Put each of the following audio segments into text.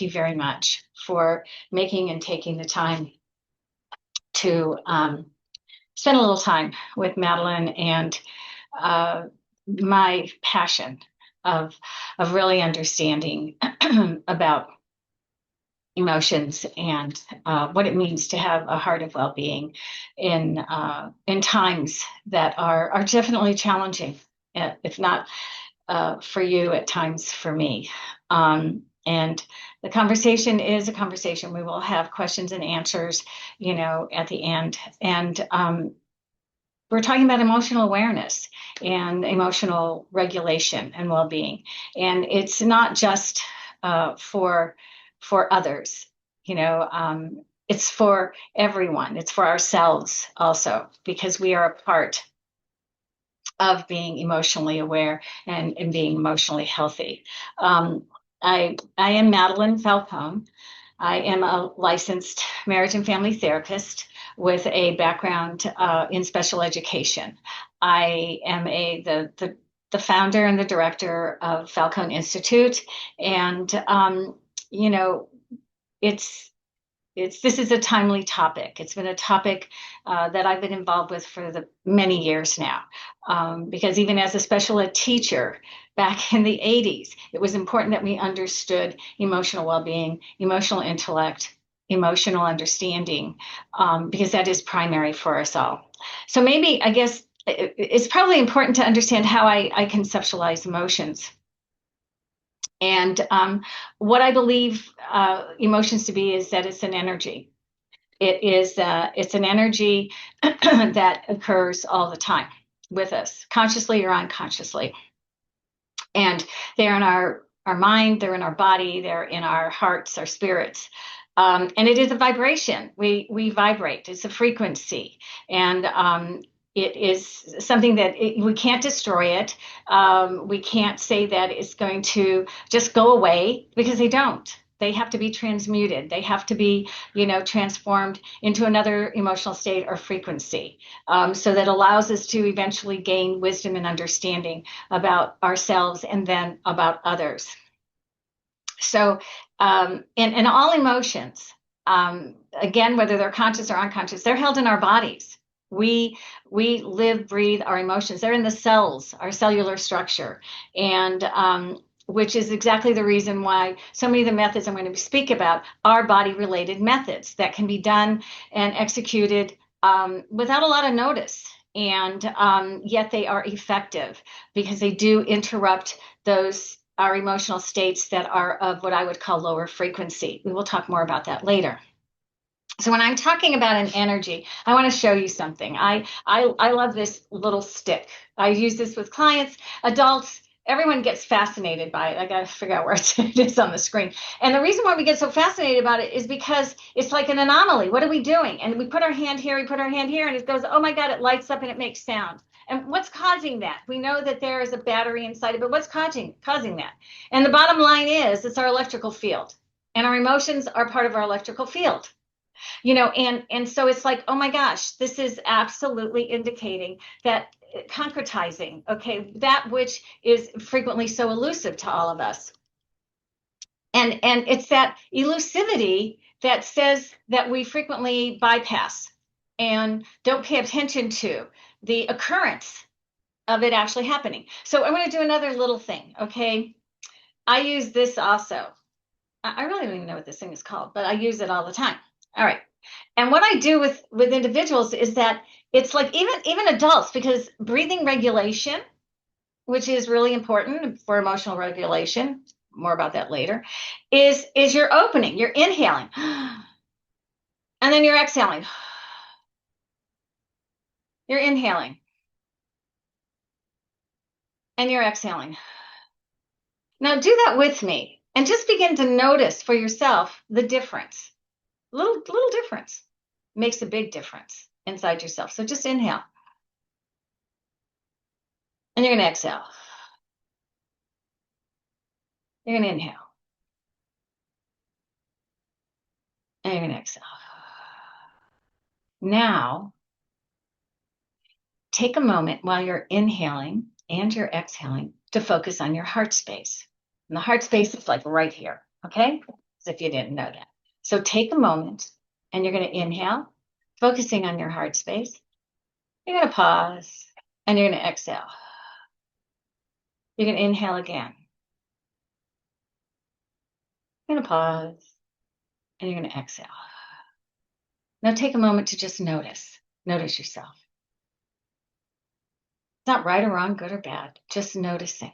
you very much for making and taking the time to spend a little time with Madeline and my passion of really understanding about emotions and what it means to have a heart of well-being in times that are definitely challenging, if not for you, at times for me. And the conversation is a conversation. We will have questions and answers, at the end. And we're talking about emotional awareness and emotional regulation and well-being. And it's not just for others, it's for everyone. It's for ourselves also, because we are a part of being emotionally aware and being emotionally healthy. I am Madeline Falcone. I am a licensed marriage and family therapist with a background in special education. I am the founder and the director of Falcone Institute, and this is a timely topic. It's been a topic that I've been involved with for many years now, because even as a special ed teacher back in the 80s, it was important that we understood emotional well-being, emotional intellect, emotional understanding, because that is primary for us all. So maybe, I guess, it's probably important to understand how I conceptualize emotions. And what I believe emotions to be is that it's an energy. It's an energy that occurs all the time with us, consciously or unconsciously. And they're in our mind, they're in our body, they're in our hearts, our spirits. And it is a vibration. We vibrate. It's a frequency. And it is something that we can't destroy it. We can't say that it's going to just go away, because they don't. They have to be transmuted. They have to be, transformed into another emotional state or frequency. So that allows us to eventually gain wisdom and understanding about ourselves and then about others. So, in all emotions, again, whether they're conscious or unconscious, they're held in our bodies. We live, breathe our emotions. They're in the cells, our cellular structure, and which is exactly the reason why so many of the methods I'm going to speak about are body-related methods that can be done and executed without a lot of notice. And yet they are effective, because they do interrupt our emotional states that are of what I would call lower frequency. We will talk more about that later. So when I'm talking about an energy, I want to show you something. I love this little stick. I use this with clients, adults. Everyone gets fascinated by it. I got to figure out where it is on the screen. And the reason why we get so fascinated about it is because it's like an anomaly. What are we doing? And we put our hand here, and it goes, oh my God, it lights up and it makes sound. And what's causing that? We know that there is a battery inside it, but what's causing that? And the bottom line is it's our electrical field. And our emotions are part of our electrical field. And so it's like, oh my gosh, this is absolutely indicating that concretizing, okay, that which is frequently so elusive to all of us. And it's that elusivity that says that we frequently bypass and don't pay attention to the occurrence of it actually happening. So I'm going to do another little thing, okay? I use this also. I really don't even know what this thing is called, but I use it all the time. All right. And what I do with individuals is that it's like even adults, because breathing regulation, which is really important for emotional regulation, more about that later, is you're opening, you're inhaling, and then you're exhaling. You're inhaling, and you're exhaling. Now do that with me, and just begin to notice for yourself the difference. Little difference makes a big difference inside yourself. So just inhale. And you're going to exhale. You're going to inhale. And you're going to exhale. Now, take a moment while you're inhaling and you're exhaling to focus on your heart space. And the heart space is like right here, okay? as if you didn't know that. So take a moment and you're going to inhale, focusing on your heart space. You're going to pause and you're going to exhale. You're going to inhale again. You're going to pause and you're going to exhale. Now take a moment to just notice. Notice yourself. It's not right or wrong, good or bad, just noticing.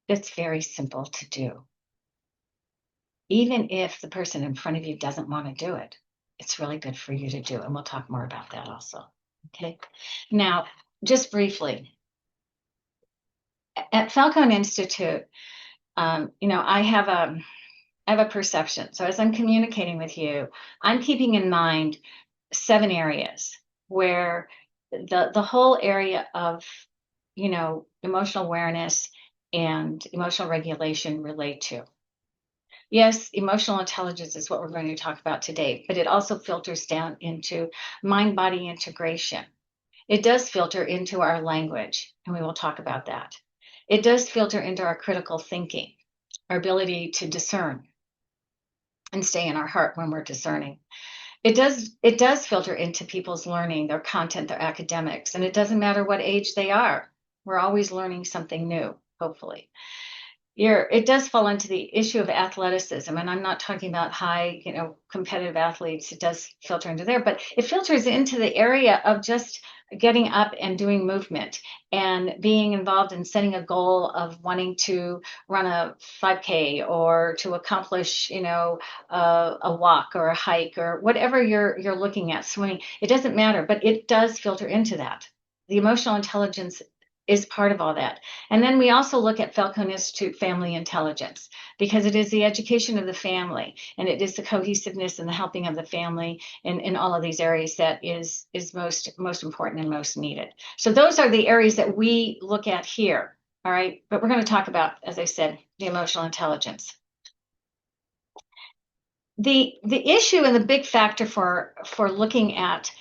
It's very simple to do. Even if the person in front of you doesn't want to do it, it's really good for you to do. And we'll talk more about that also. Okay. Now, just briefly, at Falcone Institute, I have a perception. So as I'm communicating with you, I'm keeping in mind 7 areas where the whole area of, emotional awareness and emotional regulation relate to. Yes, emotional intelligence is what we're going to talk about today, but it also filters down into mind-body integration. It does filter into our language, and we will talk about that. It does filter into our critical thinking, our ability to discern and stay in our heart when we're discerning. It does filter into people's learning, their content, their academics, and it doesn't matter what age they are. We're always learning something new, hopefully. It does fall into the issue of athleticism, and I'm not talking about high, competitive athletes. It does filter into there, but it filters into the area of just getting up and doing movement and being involved in setting a goal of wanting to run a 5K or to accomplish, a walk or a hike or whatever you're looking at, swimming. It doesn't matter, but it does filter into that. The emotional intelligence is part of all that. And then we also look at Falcone Institute family intelligence, because it is the education of the family, and it is the cohesiveness and the helping of the family in all of these areas that is most important and most needed. So those are the areas that we look at here. All right. But we're going to talk about, as I said, the emotional intelligence. The issue and the big factor for looking at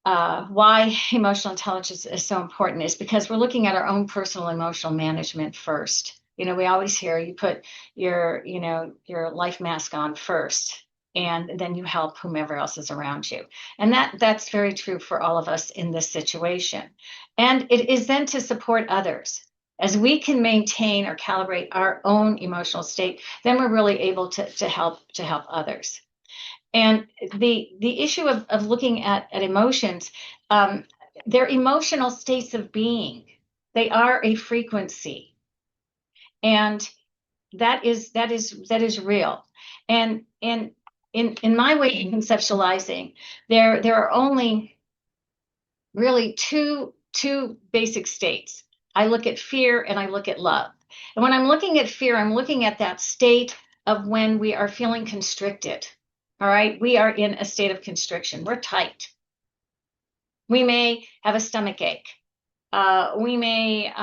why emotional intelligence is so important is because we're looking at our own personal emotional management first. We always hear you put your life mask on first, and then you help whomever else is around you. And that's very true for all of us in this situation. And it is then to support others. As we can maintain or calibrate our own emotional state, then we're really able to help others. And the issue of looking at emotions, they're emotional states of being. They are a frequency, and that is real. And in my way of conceptualizing, there are only really two basic states. I look at fear and I look at love. And when I'm looking at fear, I'm looking at that state of when we are feeling constricted. All right, we are in a state of constriction. We're tight. We may have a stomach ache. We may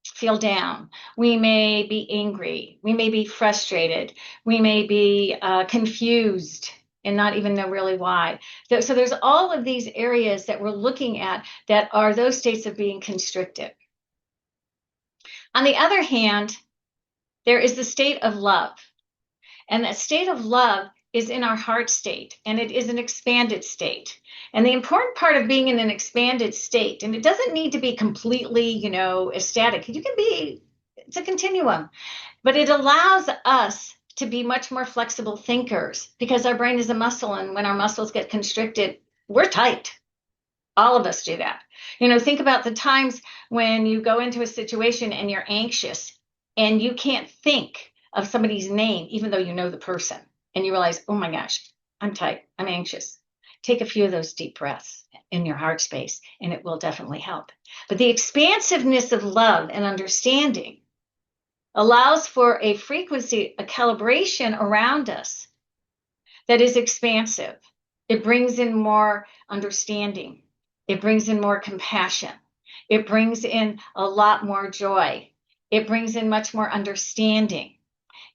feel down. We may be angry. We may be frustrated. We may be confused and not even know really why. So there's all of these areas that we're looking at that are those states of being constricted. On the other hand, there is the state of love. And that state of love is in our heart state, and it is an expanded state. And the important part of being in an expanded state, and it doesn't need to be completely, ecstatic. It's a continuum, but it allows us to be much more flexible thinkers, because our brain is a muscle, and when our muscles get constricted, we're tight. All of us do that. Think about the times when you go into a situation and you're anxious and you can't think of somebody's name, even though you know the person, and you realize, oh my gosh, I'm tight, I'm anxious. Take a few of those deep breaths in your heart space, and it will definitely help. But the expansiveness of love and understanding allows for a frequency, a calibration around us that is expansive. It brings in more understanding. It brings in more compassion. It brings in a lot more joy. It brings in much more understanding.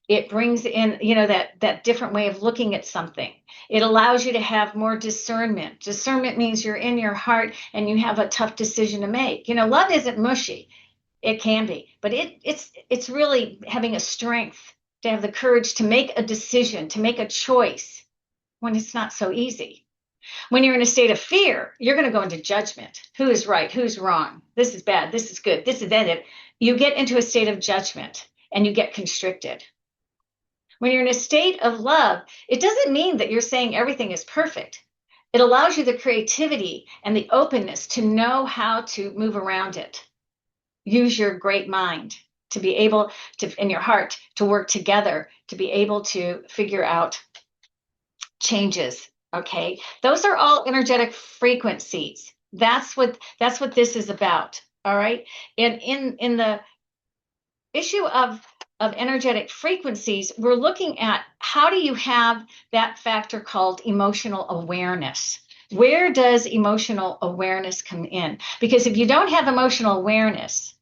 It brings in, that different way of looking at something. It allows you to have more discernment. Discernment means you're in your heart and you have a tough decision to make. Love isn't mushy. It can be, but it's really having a strength to have the courage to make a decision, to make a choice when it's not so easy. When you're in a state of fear, you're going to go into judgment. Who is right? Who's wrong? This is bad. This is good. This is that. You get into a state of judgment and you get constricted. When you're in a state of love, it doesn't mean that you're saying everything is perfect. It allows you the creativity and the openness to know how to move around it. Use your great mind to be able to, in your heart, to work together, to be able to figure out changes. Okay, those are all energetic frequencies. That's what this is about. All right, and in the issue of energetic frequencies, we're looking at how do you have that factor called emotional awareness. Where does emotional awareness come in? Because if you don't have emotional awareness,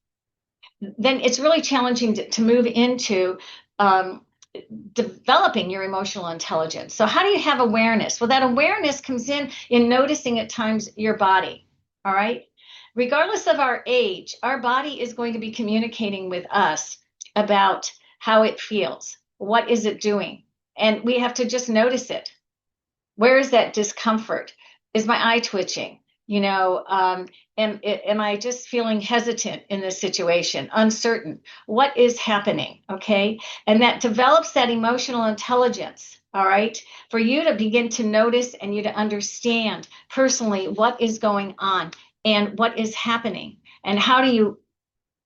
then it's really challenging to move into developing your emotional intelligence. So how do you have awareness? Well, that awareness comes in noticing at times your body. All right. Regardless of our age, our body is going to be communicating with us about how it feels. What is it doing? And we have to just notice it. Where is that discomfort? Is my eye twitching? Am I just feeling hesitant in this situation, uncertain? What is happening? Okay. And that develops that emotional intelligence. All right. For you to begin to notice and you to understand personally what is going on and what is happening. And how do you,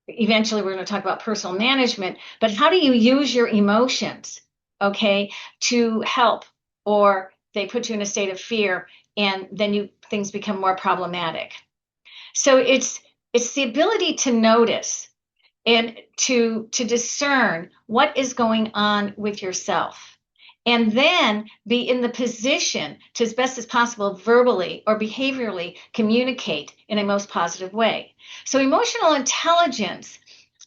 eventually we're going to talk about personal management, but how do you use your emotions, okay, to help, or they put you in a state of fear and then things become more problematic. So it's the ability to notice and to discern what is going on with yourself, and then be in the position to, as best as possible, verbally or behaviorally communicate in a most positive way. So emotional intelligence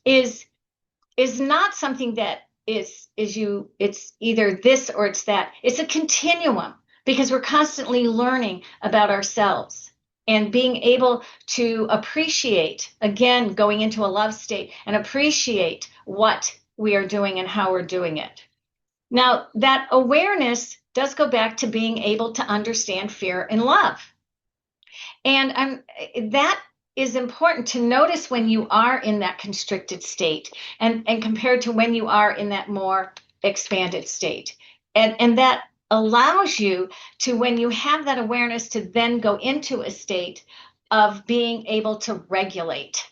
is not something that it's either this or it's that. It's a continuum, because we're constantly learning about ourselves and being able to appreciate, again, going into a love state and appreciate what we are doing and how we're doing it. Now, that awareness does go back to being able to understand fear and love. And that is important to notice when you are in that constricted state and compared to when you are in that more expanded state. And that allows you to, when you have that awareness, to then go into a state of being able to regulate.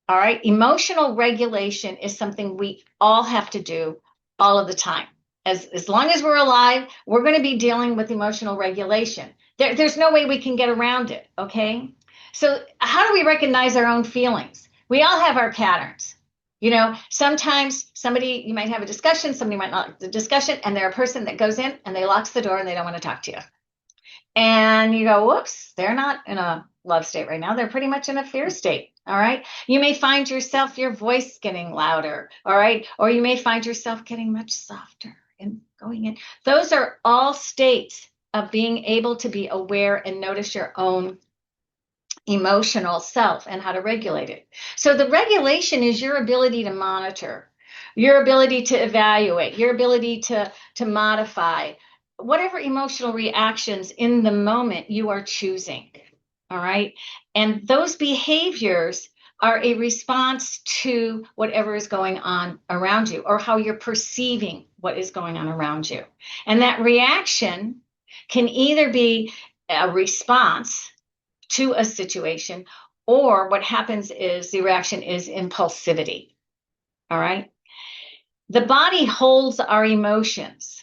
All right. Emotional regulation is something we all have to do all of the time. As long as we're alive, we're going to be dealing with emotional regulation. There's no way we can get around it. Okay. So how do we recognize our own feelings? We all have our patterns. Sometimes you might have a discussion, somebody might not have the discussion, and they're a person that goes in and they locks the door and they don't want to talk to you. And you go, whoops, they're not in a love state right now. They're pretty much in a fear state. All right. You may find yourself, your voice getting louder. All right. Or you may find yourself getting much softer and going in. Those are all states of being able to be aware and notice your own emotional self and how to regulate it. So the regulation is your ability to monitor, your ability to evaluate, your ability to modify whatever emotional reactions in the moment you are choosing. All right. And those behaviors are a response to whatever is going on around you, or how you're perceiving what is going on around you. And that reaction can either be a response to a situation, or what happens is the reaction is impulsivity. All right. The body holds our emotions,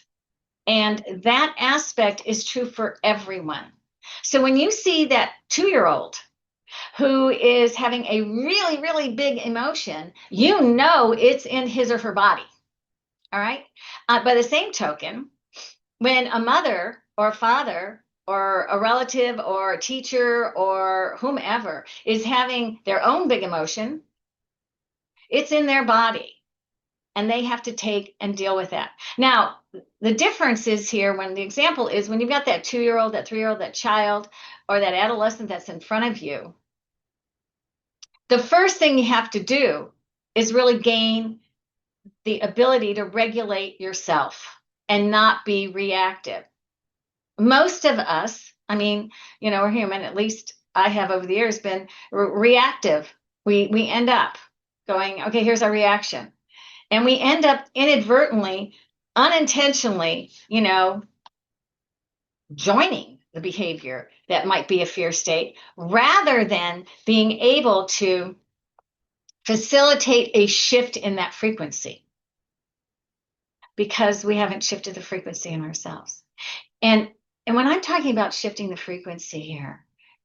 and that aspect is true for everyone. So when you see that 2-year-old who is having a really, really big emotion, it's in his or her body. All right. By the same token, when a mother or father or a relative or a teacher or whomever is having their own big emotion, it's in their body, and they have to take and deal with that. Now, the difference is here, when the example is when you've got that 2-year-old, that 3-year-old, that child, or that adolescent that's in front of you, the first thing you have to do is really gain the ability to regulate yourself and not be reactive. Most of us, I mean, we're human, at least I have over the years been reactive. We end up going, okay, here's our reaction. And we end up inadvertently, unintentionally, joining the behavior that might be a fear state rather than being able to facilitate a shift in that frequency because we haven't shifted the frequency in ourselves. And when I'm talking about shifting the frequency here,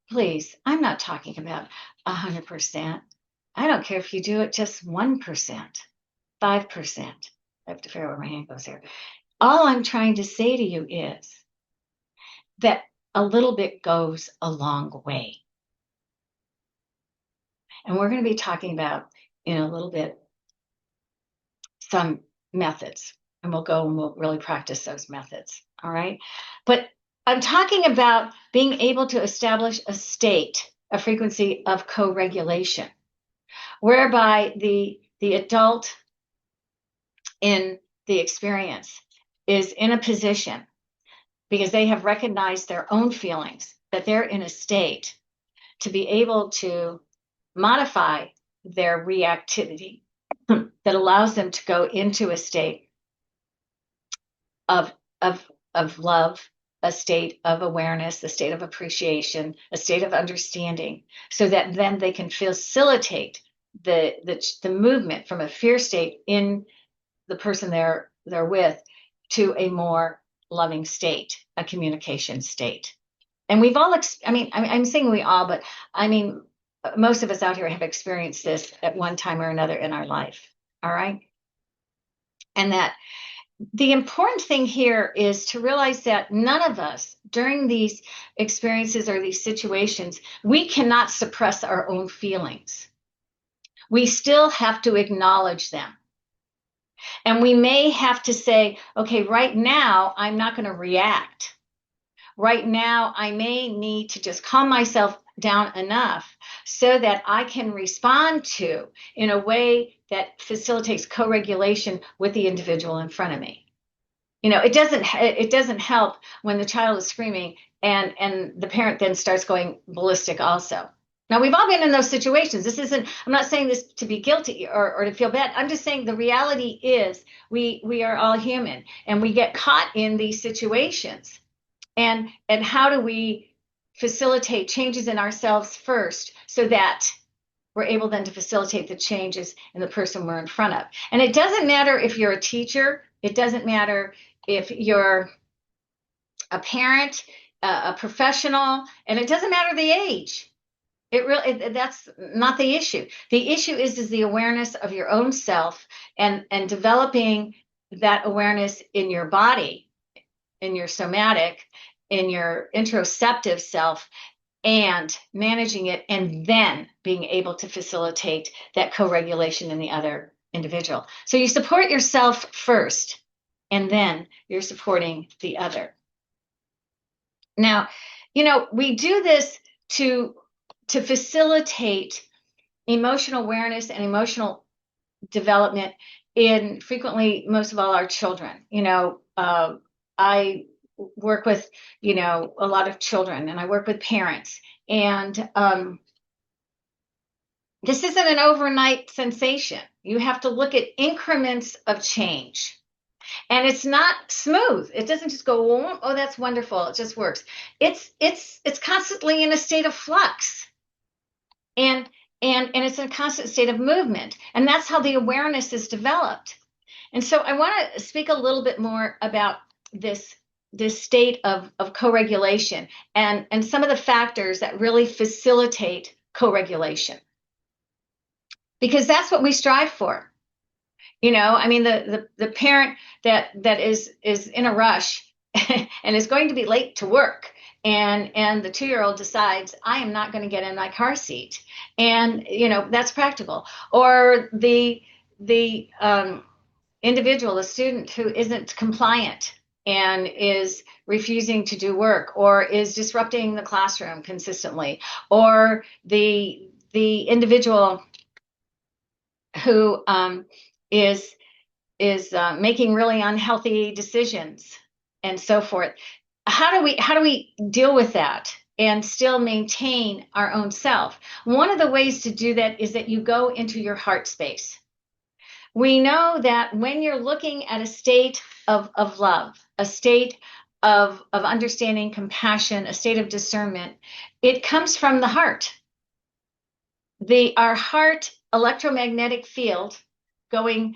please, I'm not talking about 100%. I don't care if you do it just 1%, 5%. I have to figure out where my hand goes here. All I'm trying to say to you is that a little bit goes a long way. And we're going to be talking about in a little bit some methods, and we'll really practice those methods. All right. But I'm talking about being able to establish a state, a frequency of co-regulation, whereby the adult in the experience is in a position because they have recognized their own feelings that they're in a state to be able to modify their reactivity that allows them to go into a state of love, a state of awareness, a state of appreciation, a state of understanding, so that then they can facilitate the movement from a fear state in the person they're with to a more loving state, a communication state. And we've all, I'm saying we all, but I mean, most of us out here have experienced this at one time or another in our life. All right. And that the important thing here is to realize that none of us during these experiences or these situations, we cannot suppress our own feelings. We still have to acknowledge them. And we may have to say, okay, right now, I'm not going to react. Right now, I may need to just calm myself down enough so that I can respond to in a way that facilitates co-regulation with the individual in front of me. It doesn't help when the child is screaming and the parent then starts going ballistic also. Now, we've all been in those situations. I'm not saying this to be guilty or to feel bad. I'm just saying the reality is we are all human and we get caught in these situations. And how do we facilitate changes in ourselves first so that we're able then to facilitate the changes in the person we're in front of? And it doesn't matter if you're a teacher. It doesn't matter if you're a parent, a professional, and it doesn't matter the age. That's not the issue. The issue is the awareness of your own self and developing that awareness in your body, in your somatic, in your interoceptive self, and managing it, and then being able to facilitate that co-regulation in the other individual. So you support yourself first, and then you're supporting the other. Now, we do this to facilitate emotional awareness and emotional development in frequently most of all our children. I work with, a lot of children, and I work with parents. And this isn't an overnight sensation. You have to look at increments of change. And it's not smooth. It doesn't just go, oh, that's wonderful. It just works. It's constantly in a state of flux. And it's in a constant state of movement. And that's how the awareness is developed. And so I want to speak a little bit more about this state of co-regulation and some of the factors that really facilitate co-regulation. Because that's what we strive for. The parent that is in a rush and is going to be late to work, and the 2-year-old decides, I am not going to get in my car seat, and that's practical. Or the individual, the student who isn't compliant and is refusing to do work or is disrupting the classroom consistently, or the individual who is making really unhealthy decisions and so forth. How do we deal with that and still maintain our own self? One of the ways to do that is that you go into your heart space. We know that when you're looking at a state of love, a state of understanding, compassion, a state of discernment, it comes from the heart. Our heart electromagnetic field going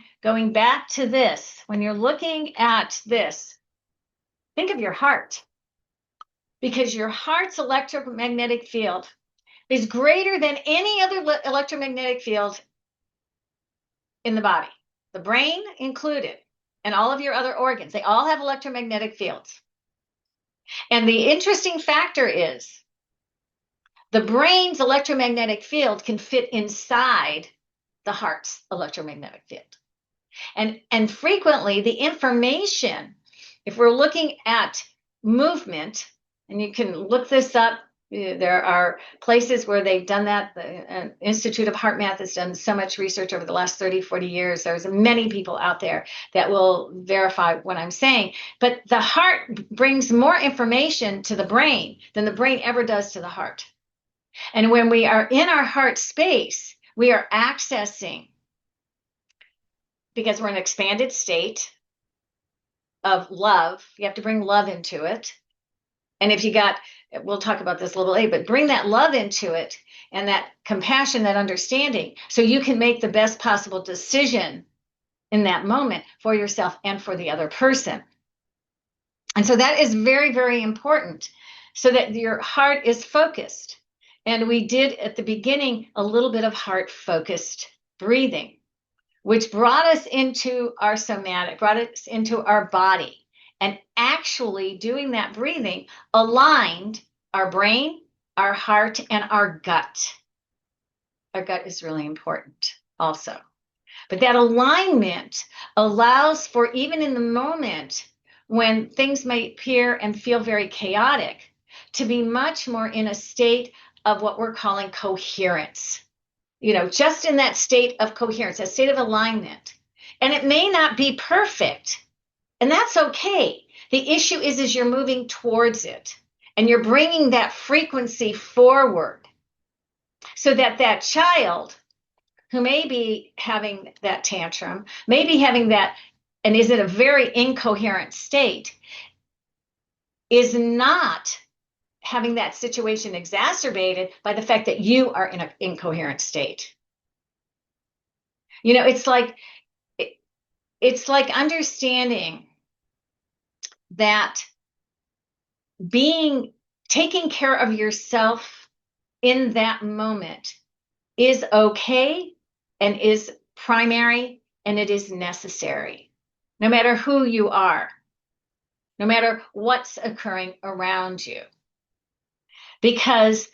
back to this. When you're looking at this, think of your heart, because your heart's electromagnetic field is greater than any other electromagnetic field in the body, the brain included, and all of your other organs. They all have electromagnetic fields. And the interesting factor is the brain's electromagnetic field can fit inside the heart's electromagnetic field. And frequently the information, if we're looking at movement, and you can look this up, there are places where they've done that. The Institute of Heart Math has done so much research over the last 30, 40 years. There's many people out there that will verify what I'm saying. But the heart brings more information to the brain than the brain ever does to the heart. And when we are in our heart space, we are accessing, because we're in an expanded state of love, you have to bring love into it. And if you got, we'll talk about this a little later, but bring that love into it and that compassion, that understanding, so you can make the best possible decision in that moment for yourself and for the other person. And so that is very, very important, so that your heart is focused. And we did at the beginning a little bit of heart focused breathing, which brought us into our somatic, brought us into our body. And actually doing that breathing aligned our brain, our heart, and our gut. Our gut is really important also. But that alignment allows for, even in the moment when things may appear and feel very chaotic, to be much more in a state of what we're calling coherence. Just in that state of coherence, that state of alignment. And it may not be perfect. And that's okay. The issue is you're moving towards it, and you're bringing that frequency forward, so that that child who may be having that tantrum, may be having that, and is in a very incoherent state, is not having that situation exacerbated by the fact that you are in an incoherent state. It's like understanding that taking care of yourself in that moment is okay and is primary, and it is necessary, no matter who you are, no matter what's occurring around you. Because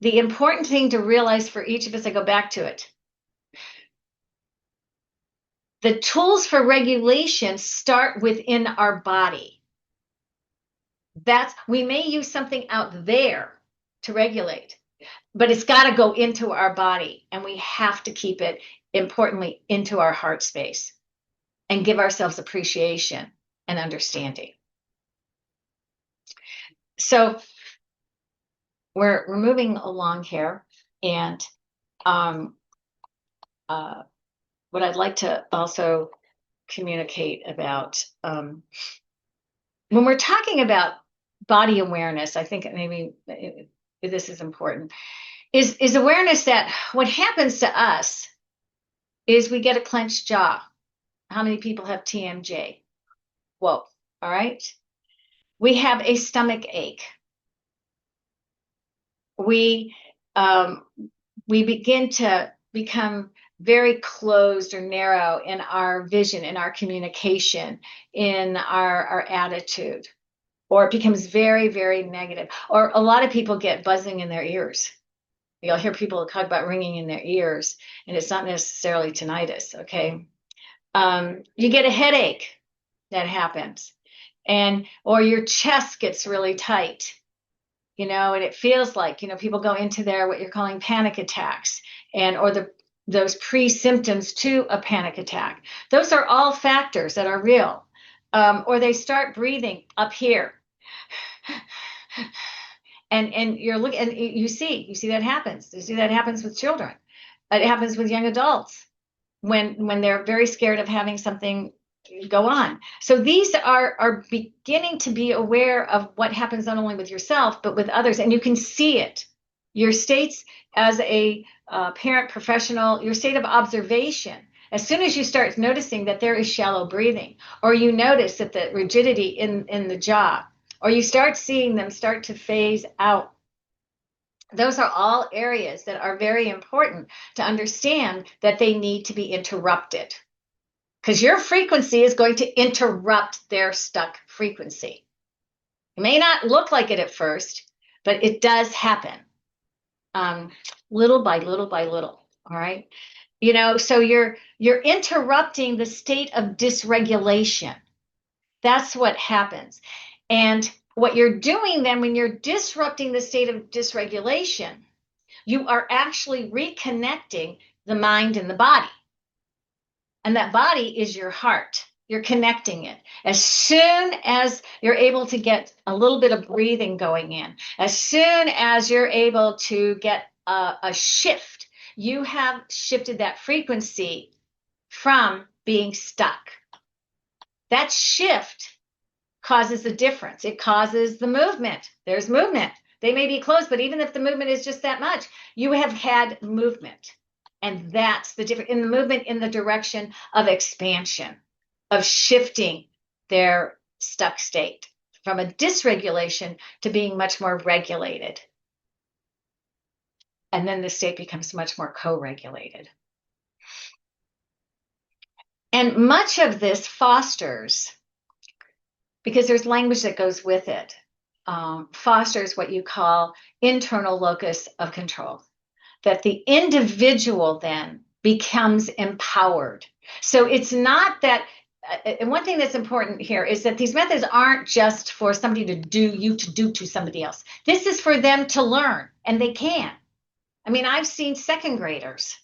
the important thing to realize for each of us, I go back to it, the tools for regulation start within our body. We may use something out there to regulate, but it's got to go into our body, and we have to keep it, importantly, into our heart space and give ourselves appreciation and understanding. So we're moving along here, and what I'd like to also communicate about, when we're talking about body awareness, I think maybe this is important, is awareness that what happens to us is we get a clenched jaw. How many people have TMJ? Whoa, all right. We have a stomach ache. We begin to become very closed or narrow in our vision, in our communication, in our attitude, or it becomes very, very negative. Or a lot of people get buzzing in their ears. You'll hear people talk about ringing in their ears, and it's not necessarily tinnitus, okay? You get a headache, that happens. Or your chest gets really tight, and it feels like, people go into what you're calling panic attacks, or the those pre-symptoms to a panic attack. Those are all factors that are real. Or they start breathing up here. And you're looking, and you see that happens. You see that happens with children. It happens with young adults when they're very scared of having something go on. So these are beginning to be aware of what happens not only with yourself but with others, and you can see it. Your states as a parent professional, your state of observation. As soon as you start noticing that there is shallow breathing, or you notice that the rigidity in the jaw, or you start seeing them start to phase out, those are all areas that are very important to understand that they need to be interrupted. Because your frequency is going to interrupt their stuck frequency. It may not look like it at first, but it does happen. Little by little by little. All right. So you're interrupting the state of dysregulation. That's what happens. And what you're doing then when you're disrupting the state of dysregulation, you are actually reconnecting the mind and the body. And that body is your heart. You're connecting it. As soon as you're able to get a little bit of breathing going in, as soon as you're able to get a shift, you have shifted that frequency from being stuck. That shift causes a difference. It causes the movement. There's movement. They may be close, but even if the movement is just that much, you have had movement. And that's the difference in the movement in the direction of expansion, of shifting their stuck state from a dysregulation to being much more regulated. And then the state becomes much more co-regulated. And much of this fosters, because there's language that goes with it, fosters what you call internal locus of control. That the individual then becomes empowered. So it's not that, and one thing that's important here is that these methods aren't just for somebody to do to somebody else. This is for them to learn, and they can. I mean, I've seen second graders,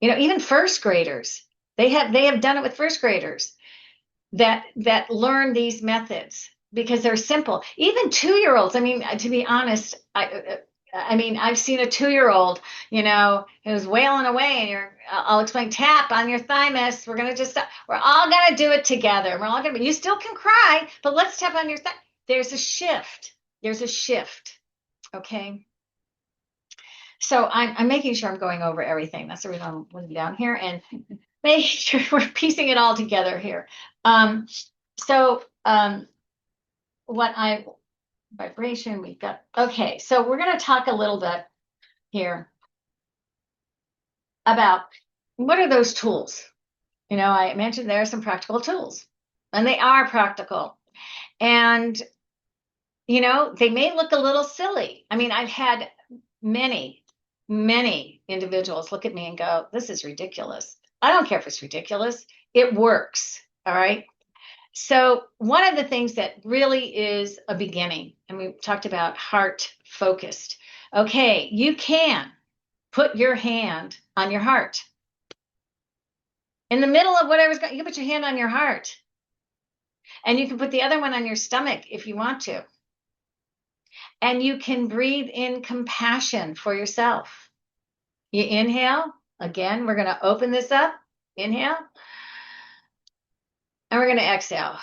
even first graders. They have done it with first graders that learn these methods because they're simple. Even 2-year-olds. I mean, to be honest, I've seen a 2-year-old, who's wailing away, and I'll explain, tap on your thymus. We're going to we're all going to do it together. We're all going to, you still can cry, but let's tap on your thigh. There's a shift. Okay. So I'm making sure I'm going over everything. That's the reason I'm looking down here and making sure we're piecing it all together here. Vibration, we've got, okay, so we're going to talk a little bit here about what are those tools. I mentioned there are some practical tools, and they are practical. And, they may look a little silly. I mean, I've had many individuals look at me and go, this is ridiculous. I don't care if it's ridiculous. It works. All right. So one of the things that really is a beginning, and we talked about heart focused. Okay, you can put your hand on your heart. In the middle of whatever's going, you can put your hand on your heart. And you can put the other one on your stomach if you want to. And you can breathe in compassion for yourself. You inhale. Again, we're going to open this up. Inhale. And we're going to exhale.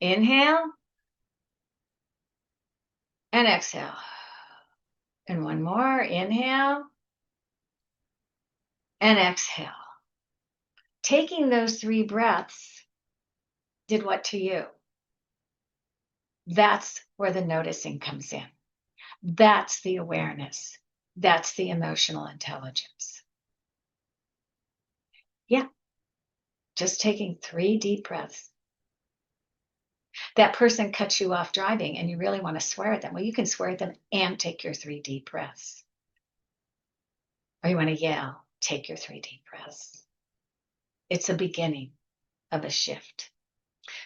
Inhale. And exhale. And one more. Inhale. And exhale. Taking those 3 breaths did what to you? That's where the noticing comes in. That's the awareness. That's the emotional intelligence. Yeah. Just taking 3 deep breaths. That person cuts you off driving and you really want to swear at them. Well, you can swear at them and take your 3 deep breaths. Or you want to yell, take your 3 deep breaths. It's a beginning of a shift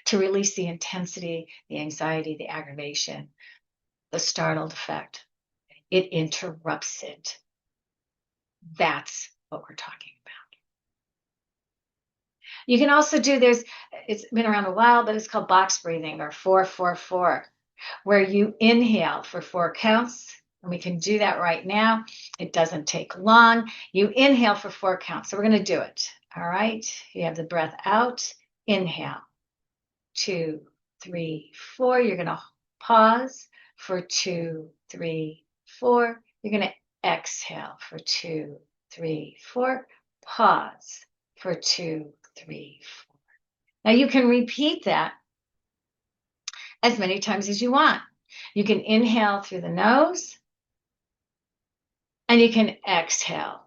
to release the intensity, the anxiety, the aggravation, the startled effect. it interrupts it. That's what we're talking about. You can also do, it's been around a while, but it's called box breathing, or 4-4-4, where you inhale for 4 counts. And we can do that right now. It doesn't take long. You inhale for 4 counts. So we're going to do it. All right. You have the breath out. Inhale. 2, 3, 4. You're going to pause for 2, 3, 4. You're going to exhale for 2, 3, 4. Pause for 2, 3, 4. Now you can repeat that as many times as you want. You can inhale through the nose, and you can exhale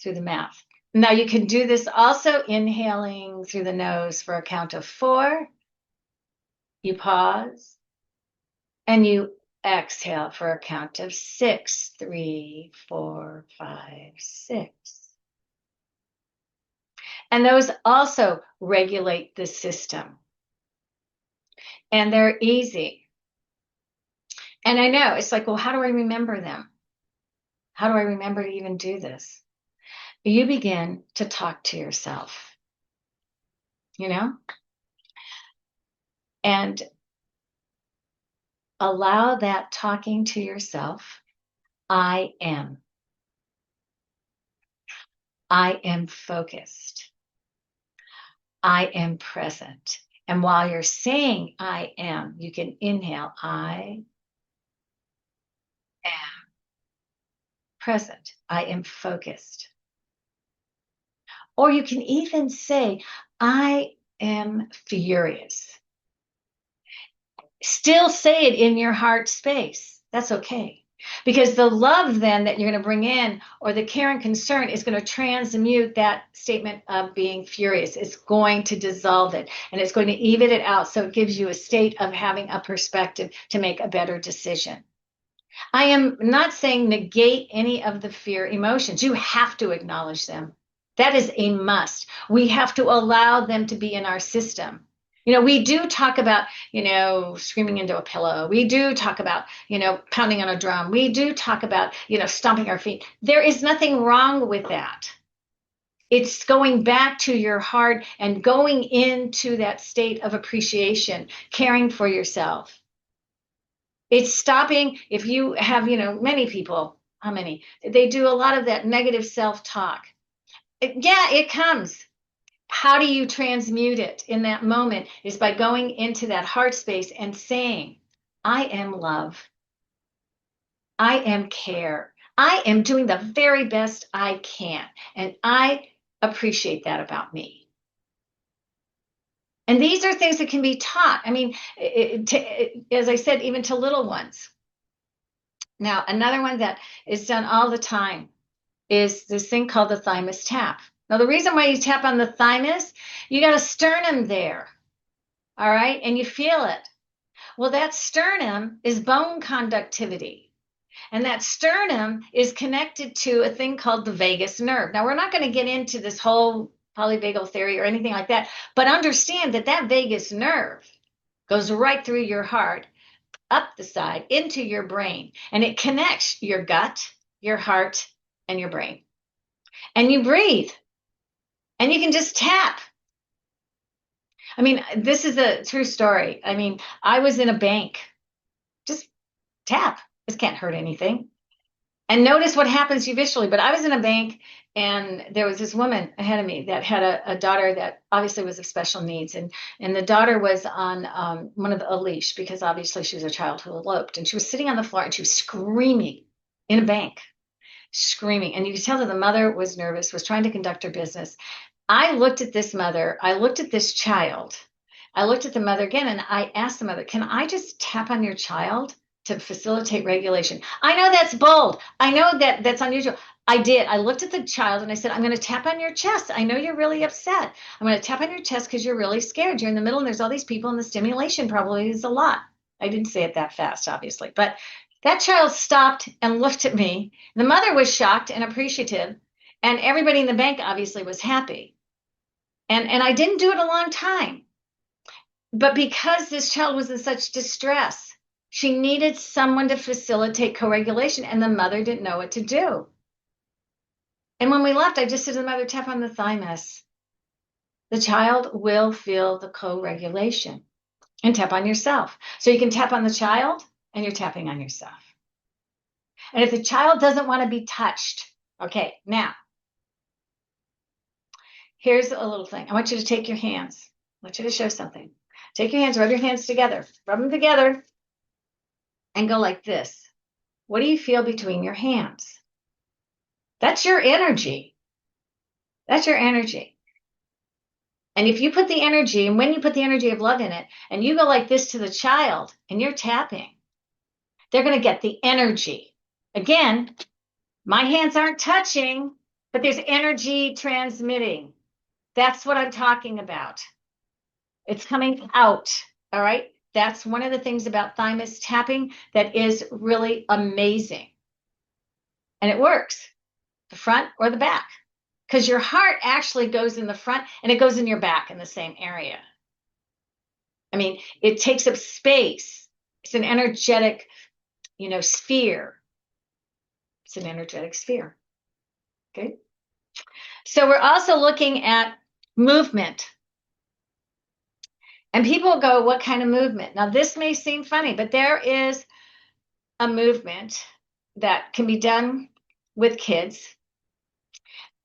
through the mouth. Now you can do this also inhaling through the nose for a count of 4. You pause, and you exhale for a count of 6. 3, 4, 5, 6. And those also regulate the system. And they're easy. And I know it's like, well, how do I remember them? How do I remember to even do this? You begin to talk to yourself, and allow that talking to yourself. I am focused. I am present. And while you're saying I am, you can inhale, I am present. I am focused. Or you can even say, I am furious. Still say it in your heart space. That's okay. Because the love then that you're going to bring in, or the care and concern, is going to transmute that statement of being furious. It's going to dissolve it, and it's going to even it out, so it gives you a state of having a perspective to make a better decision. I am not saying negate any of the fear emotions. You have to acknowledge them. That is a must. We have to allow them to be in our system. We do talk about, screaming into a pillow. We do talk about, pounding on a drum. We do talk about, stomping our feet. There is nothing wrong with that. It's going back to your heart and going into that state of appreciation, caring for yourself. It's stopping. If you have, many people, how many? They do a lot of that negative self-talk. It comes. How do you transmute it in that moment is by going into that heart space and saying, I am love. I am care. I am doing the very best I can. And I appreciate that about me. And these are things that can be taught. I mean, as I said, even to little ones. Now, another one that is done all the time is this thing called the thymus tap. Now, the reason why you tap on the thymus, you got a sternum there, all right? And you feel it. Well, that sternum is bone conductivity. And that sternum is connected to a thing called the vagus nerve. Now, we're not going to get into this whole polyvagal theory or anything like that, but understand that that vagus nerve goes right through your heart, up the side, into your brain, and it connects your gut, your heart, and your brain. And you breathe. And you can just tap. I mean, this is a true story. I mean, I was in a bank. Just tap. This can't hurt anything. And notice what happens to you visually. But I was in a bank, and there was this woman ahead of me that had a daughter that obviously was of special needs. And the daughter was on a leash, because obviously she was a child who eloped. And she was sitting on the floor, and she was screaming in a bank, screaming. And you could tell that the mother was nervous, was trying to conduct her business. I looked at this mother, I looked at this child, I looked at the mother again, and I asked the mother, can I just tap on your child to facilitate regulation? I know that's bold. I know that's unusual. I did. I looked at the child and I said, I'm going to tap on your chest. I know you're really upset. I'm going to tap on your chest because you're really scared. You're in the middle and there's all these people and the stimulation probably is a lot. I didn't say it that fast, obviously, but that child stopped and looked at me. The mother was shocked and appreciative, and everybody in the bank obviously was happy. And I didn't do it a long time. But because this child was in such distress, She needed someone to facilitate co-regulation, and the mother didn't know what to do. And when we left, I just said to the mother, tap on the thymus. The child will feel the co-regulation. And tap on yourself. So you can tap on the child and you're tapping on yourself. And if the child doesn't want to be touched, okay, now, here's a little thing. I want you to take your hands. I want you to show something. Take your hands, rub your hands together, rub them together, and go like this. What do you feel between your hands? That's your energy. That's your energy. And if you put the energy, and when you put the energy of love in it, and you go like this to the child, and you're tapping, they're going to get the energy. Again, my hands aren't touching, but there's energy transmitting. That's what I'm talking about. It's coming out, all right? That's one of the things about thymus tapping that is really amazing. And it works, the front or the back, because your heart actually goes in the front and it goes in your back in the same area. I mean, it takes up space. It's an energetic, sphere. It's an energetic sphere. Okay. So we're also looking at movement. And people go, what kind of movement? Now, this may seem funny, but there is a movement that can be done with kids.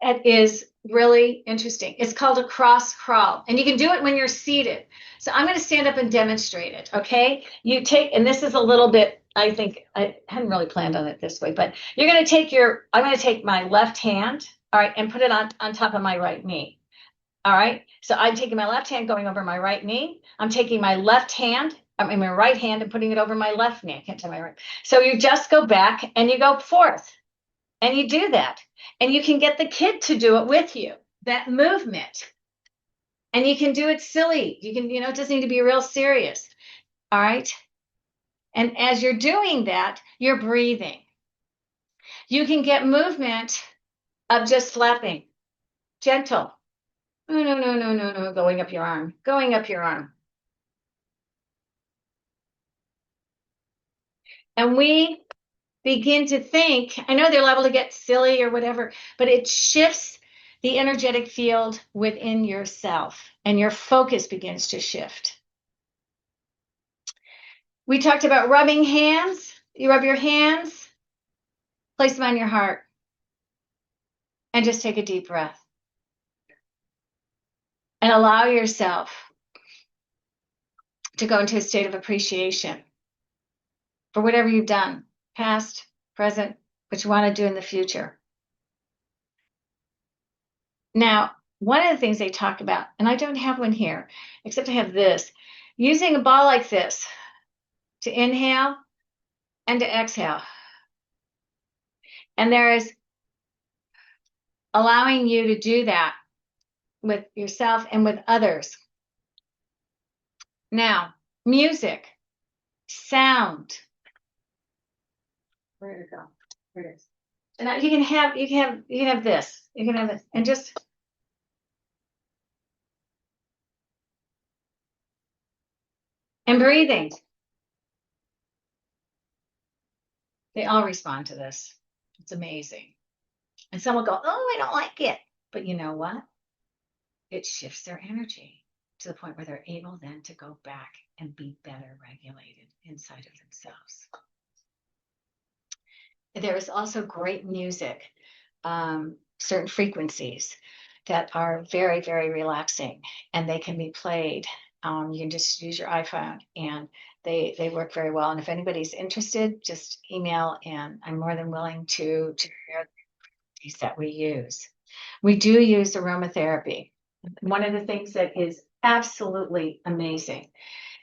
It is really interesting. It's called a cross crawl, and you can do it when you're seated. So I'm going to stand up and demonstrate it, okay? You take, and this is a little bit, I think, I hadn't really planned on it this way, but you're going to take I'm going to take my left hand, all right, and put it on top of my right knee. All right. So I'm taking my left hand going over my right knee. I'm taking my right hand and putting it over my left knee. I can't tell my right. So you just go back and you go forth and you do that. And you can get the kid to do it with you, that movement. And you can do it silly. You can, it doesn't need to be real serious. All right. And as you're doing that, you're breathing. You can get movement of just flapping, gentle. No, going up your arm, going up your arm. And we begin to think, I know they're liable to get silly or whatever, but it shifts the energetic field within yourself and your focus begins to shift. We talked about rubbing hands. You rub your hands, place them on your heart, and just take a deep breath. And allow yourself to go into a state of appreciation for whatever you've done, past, present, what you want to do in the future. Now, one of the things they talk about, and I don't have one here, except I have this, using a ball like this to inhale and to exhale. And there is allowing you to do that with yourself and with others. Now, music, sound. Where did it go? Here it is. And now you can have this. You can have this, and just and breathing. They all respond to this. It's amazing. And some will go, oh, I don't like it. But you know what? It shifts their energy to the point where they're able then to go back and be better regulated inside of themselves. There is also great music, certain frequencies that are very, very relaxing, and they can be played. You can just use your iPhone, and they work very well. And if anybody's interested, just email, and I'm more than willing to share these that we use. We do use aromatherapy. One of the things that is absolutely amazing,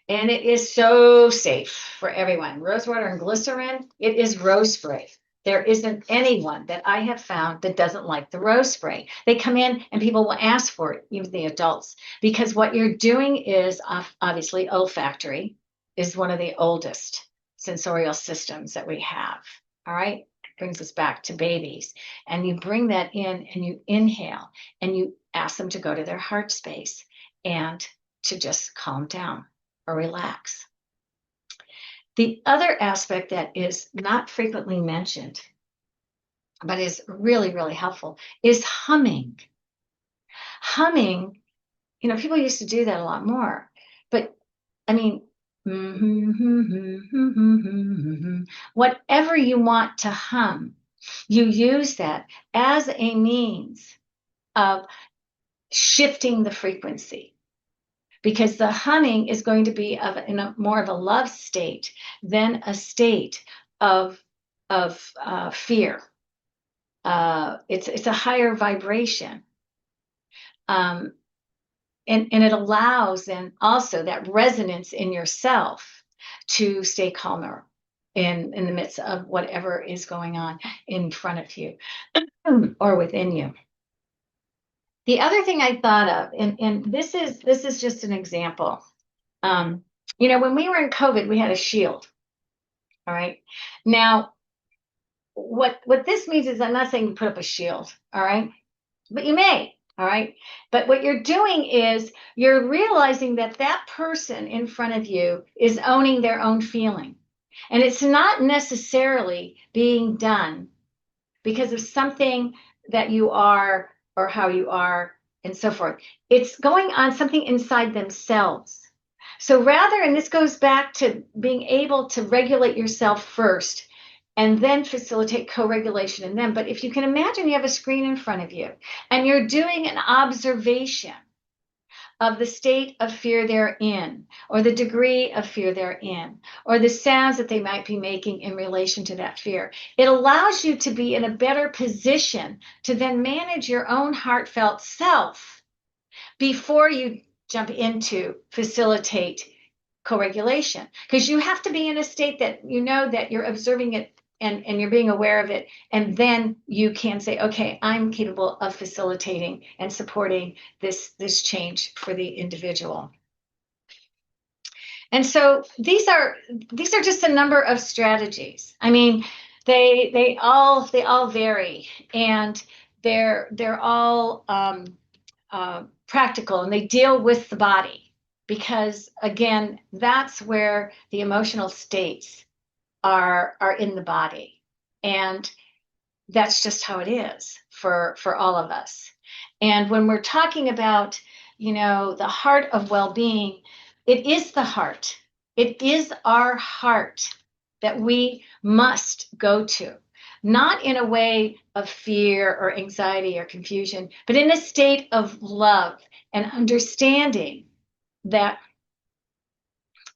and it is so safe for everyone. Rosewater and glycerin, it is rose spray. There isn't anyone that I have found that doesn't like the rose spray. They come in and people will ask for it, even the adults, because what you're doing is obviously olfactory is one of the oldest sensorial systems that we have. All right. Brings us back to babies. And you bring that in and you inhale and you ask them to go to their heart space and to just calm down or relax. The other aspect that is not frequently mentioned, but is really, really helpful, is humming. Humming, people used to do that a lot more. But I mean, whatever you want to hum, you use that as a means of shifting the frequency. Because the humming is going to be in a more of a love state than a state of fear. It's a higher vibration, and it allows then also that resonance in yourself to stay calmer in the midst of whatever is going on in front of you or within you. The other thing I thought of, and this is just an example. When we were in COVID, we had a shield. All right. Now, what this means is I'm not saying you put up a shield, all right, but you may, all right. But what you're doing is you're realizing that that person in front of you is owning their own feeling, and it's not necessarily being done because of something that you are or how you are and so forth. It's going on something inside themselves. So rather, and this goes back to being able to regulate yourself first and then facilitate co-regulation in them. But if you can imagine you have a screen in front of you and you're doing an observation of the state of fear they're in, or the degree of fear they're in, or the sounds that they might be making in relation to that fear, it allows you to be in a better position to then manage your own heartfelt self before you jump into facilitate co-regulation, because you have to be in a state that you know that you're observing it and you're being aware of it, and then you can say, okay, I'm capable of facilitating and supporting this change for the individual. And so these are just a number of strategies. I mean, they all vary, and they're all practical, and they deal with the body, because again, that's where the emotional states are in the body, and that's just how it is for all of us. And when we're talking about the heart of well-being, it is the heart. It is our heart that we must go to, not in a way of fear or anxiety or confusion, but in a state of love and understanding that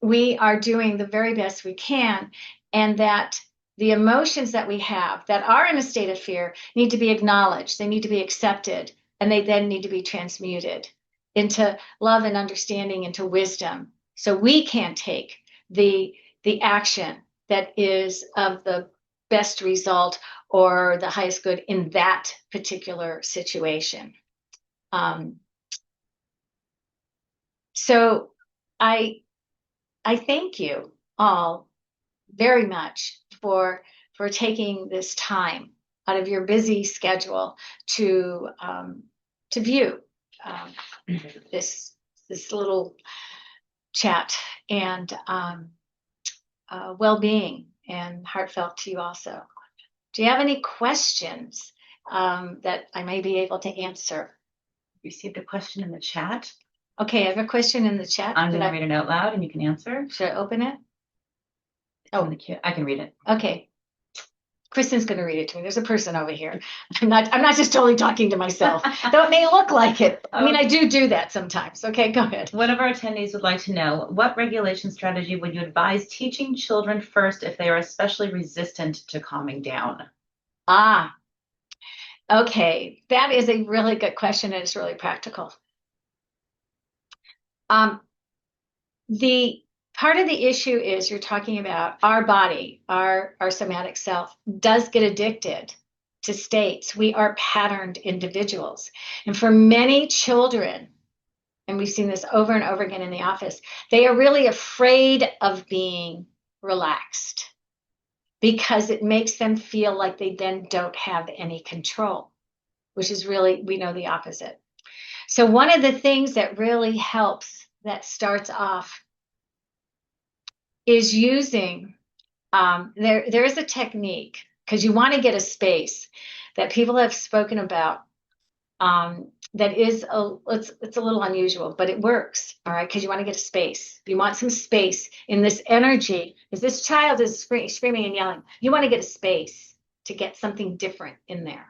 we are doing the very best we can, and that the emotions that we have that are in a state of fear need to be acknowledged, they need to be accepted, and they then need to be transmuted into love and understanding, into wisdom, so we can take the action that is of the best result or the highest good in that particular situation. So I thank you all very much for taking this time out of your busy schedule to view this little chat, and well-being, and heartfelt to you also. Do you have any questions that I may be able to answer? Received a question in the chat. Okay, I have a question in the chat. I'm going to read it out loud and you can answer. Should I open it? Oh, I can read it. Okay. Kristen's going to read it to me. There's a person over here. I'm not just totally talking to myself, though it may look like it. I mean, I do that sometimes. Okay, go ahead. One of our attendees would like to know, what regulation strategy would you advise teaching children first if they are especially resistant to calming down? Okay. That is a really good question, and it's really practical. The part of the issue is you're talking about our body, our somatic self does get addicted to states. We are patterned individuals. And for many children, and we've seen this over and over again in the office, they are really afraid of being relaxed because it makes them feel like they then don't have any control, which is really, we know, the opposite. So one of the things that really helps, that starts off, is using, there is a technique, because you want to get a space that people have spoken about, that is it's a little unusual, but it works, all right, because you want to get a space. You want some space in this energy, because this child is screaming and yelling. You want to get a space to get something different in there,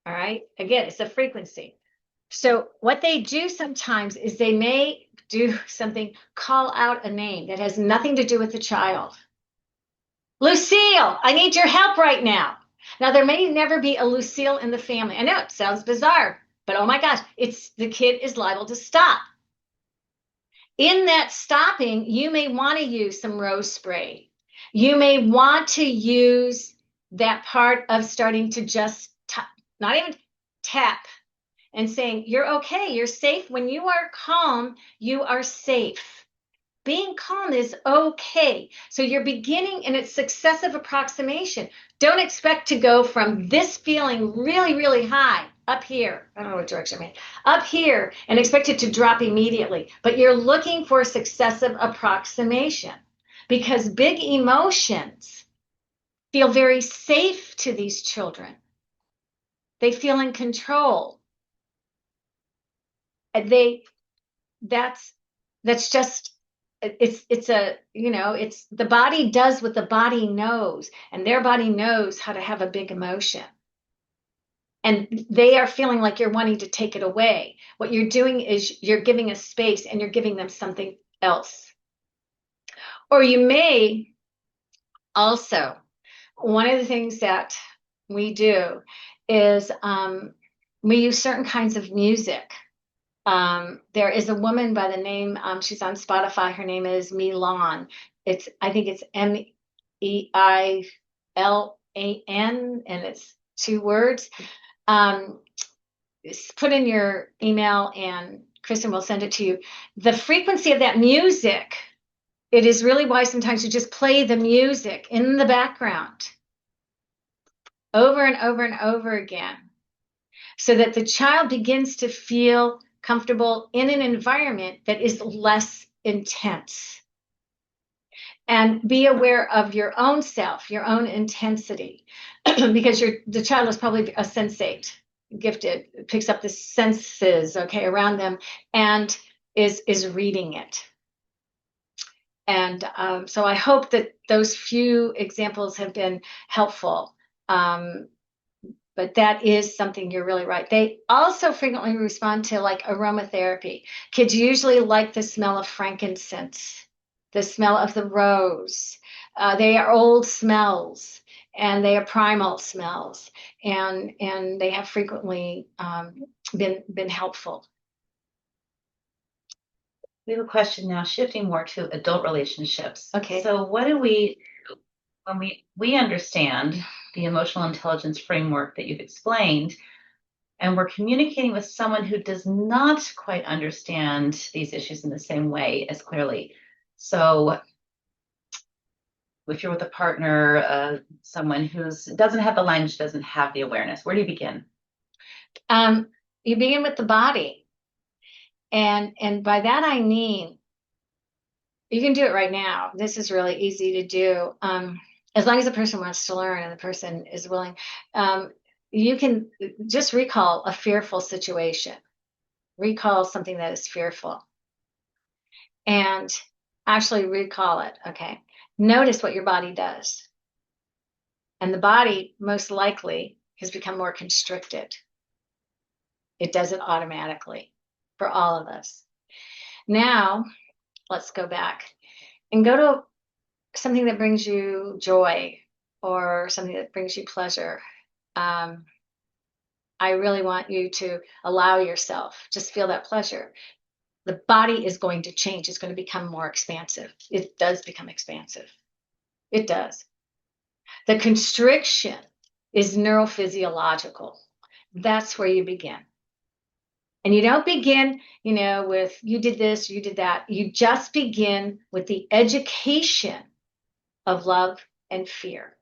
all right? Again, it's a frequency. So what they do sometimes is they may do something, call out a name that has nothing to do with the child. Lucille, I need your help right now. Now, there may never be a Lucille in the family. I know it sounds bizarre, but oh my gosh, it's the kid is liable to stop. In that stopping, you may want to use some rose spray. You may want to use that part of starting to just not even tap and saying, you're okay, you're safe. When you are calm, you are safe. Being calm is okay. So you're beginning in its successive approximation. Don't expect to go from this feeling really, really high up here. I don't know what direction I mean. Up here and expect it to drop immediately. But you're looking for successive approximation, because big emotions feel very safe to these children. They feel in control. They that's just it's a, it's the body does what the body knows, and their body knows how to have a big emotion, and they are feeling like you're wanting to take it away. What you're doing is you're giving a space, and you're giving them something else. Or you may also, one of the things that we do is, we use certain kinds of music. There is a woman by the name, she's on Spotify. Her name is Milan. I think it's Meilan, and it's 2 words. Put in your email and Kristen will send it to you. The frequency of that music, it is really wise sometimes to just play the music in the background over and over and over again, so that the child begins to feel comfortable in an environment that is less intense. And be aware of your own self, your own intensity, because the child is probably a sensate, gifted, picks up the senses, okay, around them, and is reading it. And so I hope that those few examples have been helpful. But that is something, you're really right. They also frequently respond to like aromatherapy. Kids usually like the smell of frankincense, the smell of the rose. They are old smells, and they are primal smells, and they have frequently been helpful. We have a question now, shifting more to adult relationships. Okay. So what do we do when we understand the emotional intelligence framework that you've explained, and we're communicating with someone who does not quite understand these issues in the same way as clearly? So if you're with a partner, someone who doesn't have the language, doesn't have the awareness, where do you begin? You begin with the body. And by that I mean, you can do it right now. This is really easy to do. As long as the person wants to learn and the person is willing, you can just recall a fearful situation. Recall something that is fearful. And actually recall it, okay? Notice what your body does. And the body most likely has become more constricted. It does it automatically for all of us. Now, let's go back and go to something that brings you joy or something that brings you pleasure. I really want you to allow yourself, just feel that pleasure. The body is going to change. It's going to become more expansive. It does become expansive. It does. The constriction is neurophysiological. That's where you begin. And you don't begin, with you did this, you did that. You just begin with the education of love and fear.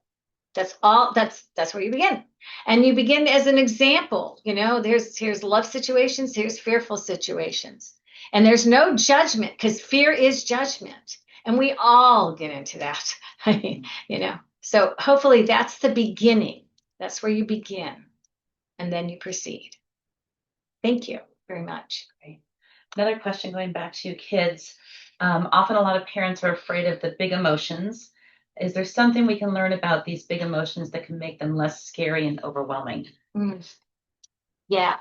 That's all. That's where you begin. And you begin as an example. Here's love situations, here's fearful situations. And there's no judgment, because fear is judgment. And we all get into that. So hopefully that's the beginning. That's where you begin, and then you proceed. Thank you very much. Great. Another question going back to kids. Often a lot of parents are afraid of the big emotions. Is there something we can learn about these big emotions that can make them less scary and overwhelming? Yeah,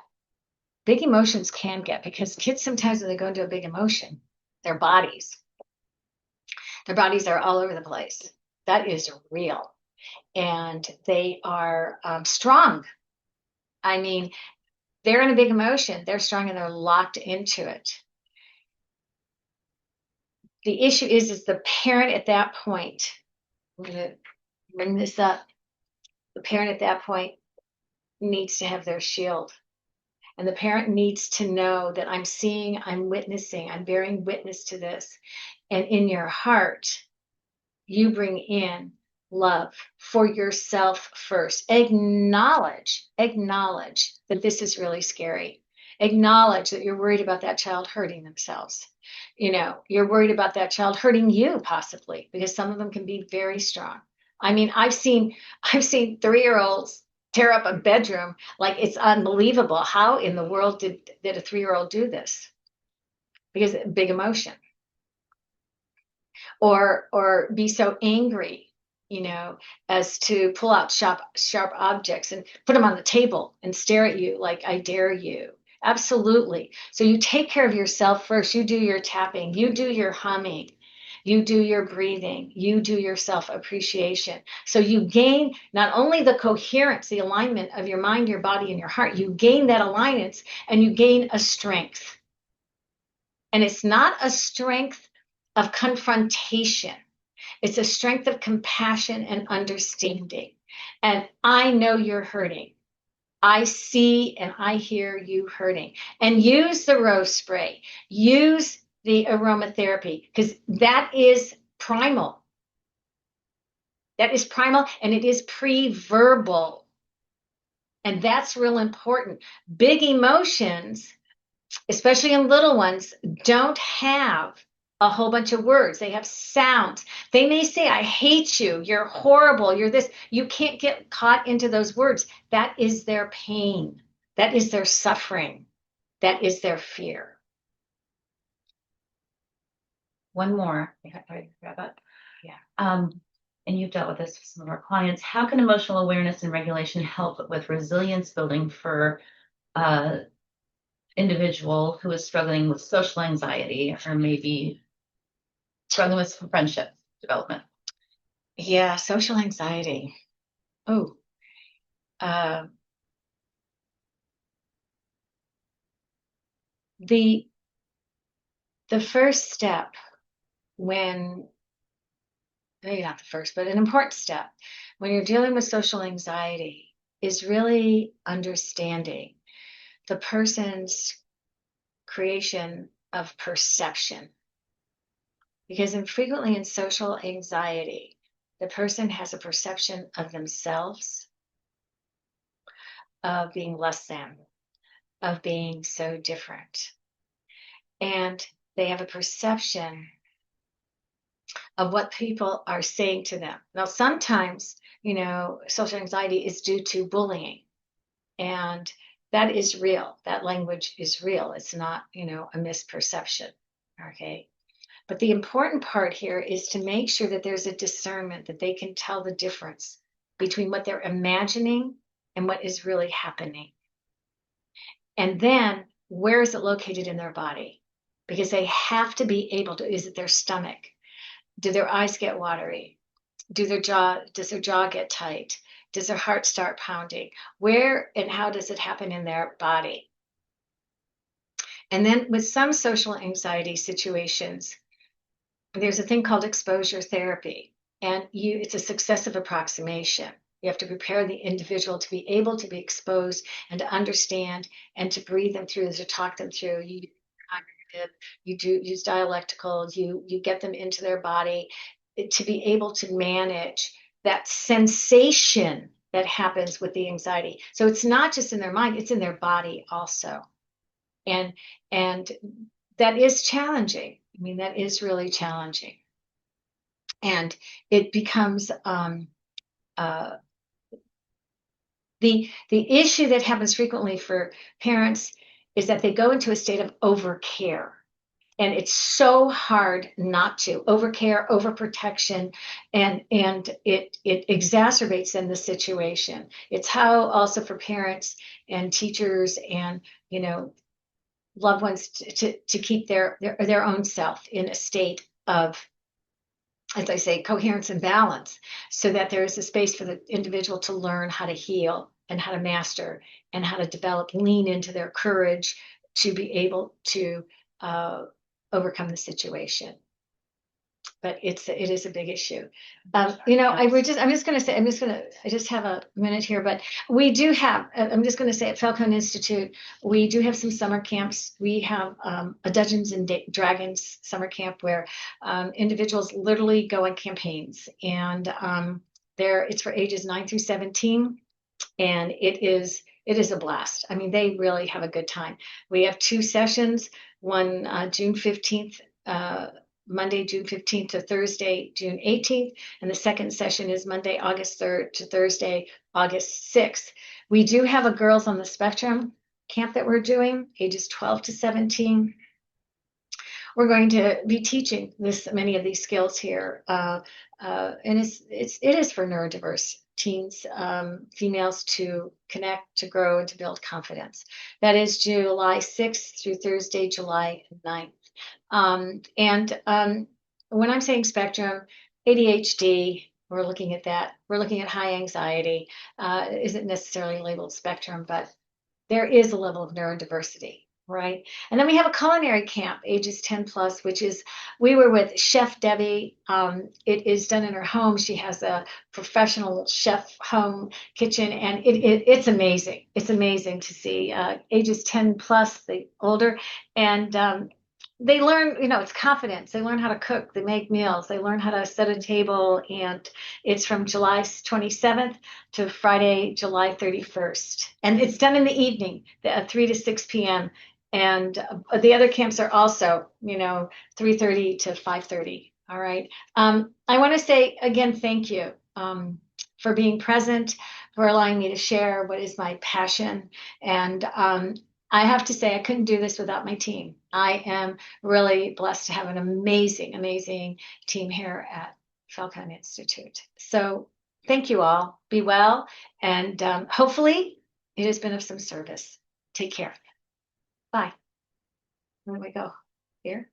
big emotions can get, because kids sometimes when they go into a big emotion, their bodies are all over the place. That is real. And they are strong. I mean, they're in a big emotion, they're strong, and they're locked into it. The issue is the parent at that point, I'm going to bring this up, the parent at that point needs to have their shield. And the parent needs to know that I'm seeing, I'm witnessing, I'm bearing witness to this. And in your heart, you bring in love for yourself first. Acknowledge that this is really scary. Acknowledge that you're worried about that child hurting themselves. You're worried about that child hurting you possibly, because some of them can be very strong. I mean, I've seen 3-year-olds tear up a bedroom. Like, it's unbelievable. How in the world did a 3-year-old do this? Because big emotion. Or be so angry, as to pull out sharp objects and put them on the table and stare at you like, I dare you. Absolutely. So you take care of yourself first. You do your tapping, you do your humming, you do your breathing, you do your self-appreciation. So you gain not only the coherence, the alignment of your mind, your body, and your heart, you gain that alignment, and you gain a strength. And it's not a strength of confrontation. It's a strength of compassion and understanding. And I know you're hurting. I see and I hear you hurting. And use the rose spray. Use the aromatherapy, because that is primal. That is primal, and it is pre-verbal. And that's real important. Big emotions, especially in little ones, don't have a whole bunch of words. They have sounds. They may say, I hate you, you're horrible, you're this. You can't get caught into those words. That is their pain. That is their suffering. That is their fear. One more. Yeah. And you've dealt with this with some of our clients. How can emotional awareness and regulation help with resilience building for individual who is struggling with social anxiety, or maybe struggling with friendship development? Yeah, social anxiety. Oh, the first step, when maybe not the first, but an important step when you're dealing with social anxiety, is really understanding the person's creation of perception. Because frequently in social anxiety, the person has a perception of themselves, of being less than, of being so different. And they have a perception of what people are saying to them. Now, sometimes, social anxiety is due to bullying. And that is real. That language is real. It's not, a misperception. Okay. But the important part here is to make sure that there's a discernment, that they can tell the difference between what they're imagining and what is really happening. And then, where is it located in their body? Because they have to be able to, is it their stomach? Do their eyes get watery? Does their jaw get tight? Does their heart start pounding? Where and how does it happen in their body? And then with some social anxiety situations, there's a thing called exposure therapy, and it's a successive approximation. You have to prepare the individual to be able to be exposed and to understand and to breathe them through, to talk them through. You cognitive, you do use dialectical, you get them into their body to be able to manage that sensation that happens with the anxiety. So it's not just in their mind, it's in their body also. And that is challenging. I mean, that is really challenging. And it becomes uh, the issue that happens frequently for parents is that they go into a state of overcare. And it's so hard not to overcare, overprotection, and it exacerbates in the situation. It's how also for parents and teachers and loved ones to keep their own self in a state of, as I say, coherence and balance, so that there is a space for the individual to learn how to heal and how to master and how to develop, lean into their courage to be able to uh, overcome the situation. But it is a big issue. I just have a minute here, but we do have, I'm just going to say at Falcone Institute, we do have some summer camps. We have a Dungeons and Dragons summer camp where individuals literally go on campaigns, and it's for ages 9 through 17, and it is a blast. I mean, they really have a good time. We have 2 sessions, one June 15th, Monday, June 15th to Thursday, June 18th. And the second session is Monday, August 3rd to Thursday, August 6th. We do have a Girls on the Spectrum camp that we're doing, ages 12 to 17. We're going to be teaching many of these skills here. And it is for neurodiverse teens, females, to connect, to grow, and to build confidence. That is July 6th through Thursday, July 9th. When I'm saying spectrum, ADHD, we're looking at that. We're looking at high anxiety. Isn't necessarily labeled spectrum, but there is a level of neurodiversity, right? And then we have a culinary camp, ages 10 plus, we were with Chef Debbie. It is done in her home. She has a professional chef home kitchen, and it's amazing. It's amazing to see ages 10 plus, the older, and they learn, it's confidence. They learn how to cook. They make meals. They learn how to set a table. And it's from July 27th to Friday, July 31st. And it's done in the evening, 3 to 6 p.m. And the other camps are also, 3:30 to 5:30. All right. I want to say again, thank you for being present, for allowing me to share what is my passion. And I have to say, I couldn't do this without my team. I am really blessed to have an amazing, amazing team here at Falcone Institute. So thank you all. Be well. And hopefully it has been of some service. Take care. Bye. Where do we go? Here?